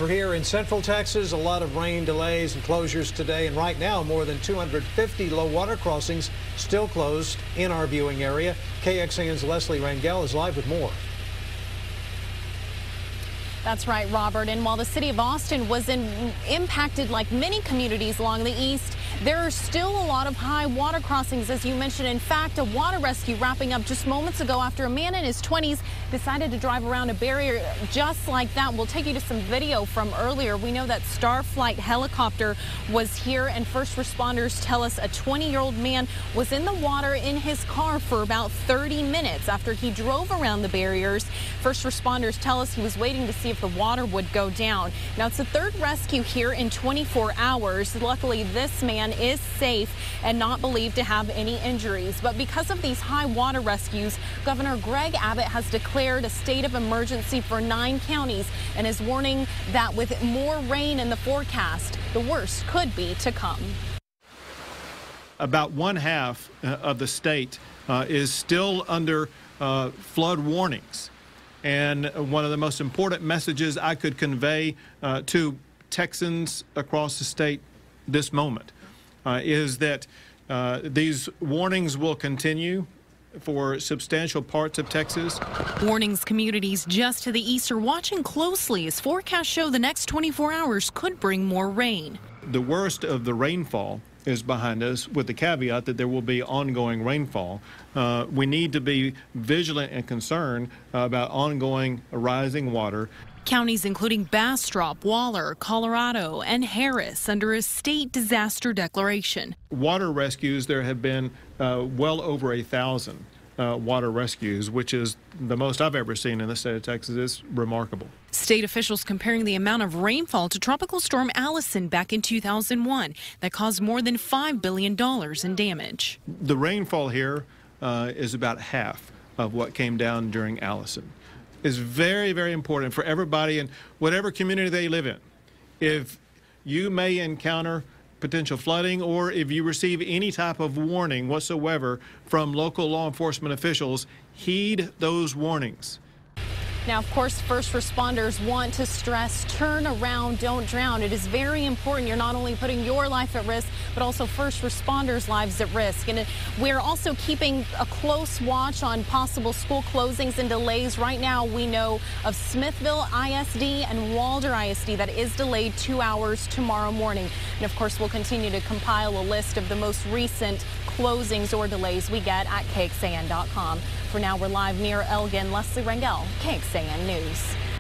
We're here in Central Texas, a lot of rain delays and closures today, and right now more than 250 low water crossings still closed in our viewing area. KXAN's Leslie Rangel is live with more. That's right, Robert. And while the city of Austin was impacted like many communities along the east, there are still a lot of high water crossings, as you mentioned. In fact, a water rescue wrapping up just moments ago after a man in his 20s decided to drive around a barrier just like that. We'll take you to some video from earlier. We know that Starflight helicopter was here, and first responders tell us a 20-year-old man was in the water in his car for about 30 minutes after he drove around the barriers. First responders tell us he was waiting to see if the water would go down. Now, it's the third rescue here in 24 hours. Luckily, this man is safe and not believed to have any injuries. But because of these high water rescues, Governor Greg Abbott has declared a state of emergency for 9 counties and is warning that with more rain in the forecast, the worst could be to come. About one half of the state is still under flood warnings. And one of the most important messages I could convey to Texans across the state this moment is that these warnings will continue for substantial parts of Texas. Warnings communities just to the east are watching closely as forecasts show the next 24 hours could bring more rain. The worst of the rainfall is behind us, with the caveat that there will be ongoing rainfall. We need to be vigilant and concerned about ongoing rising water. Counties including Bastrop, Waller, Colorado, and Harris under a state disaster declaration. Water rescues, there have been well over 1,000 water rescues, which is the most I've ever seen in the state of Texas. It's remarkable. State officials comparing the amount of rainfall to Tropical Storm Allison back in 2001 that caused more than $5 billion in damage. The rainfall here is about half of what came down during Allison. It's very, very important for everybody in whatever community they live in. If you may encounter potential flooding, or if you receive any type of warning whatsoever from local law enforcement officials, heed those warnings. Now, of course, first responders want to stress, turn around, don't drown. It is very important. You're not only putting your life at risk, but also first responders' lives at risk. And we're also keeping a close watch on possible school closings and delays. Right now, we know of Smithville ISD and Walder ISD that is delayed 2 hours tomorrow morning. And of course, we'll continue to compile a list of the most recent closings or delays we get at KXAN.com. For now, we're live near Elgin. Leslie Rangel, KXAN News.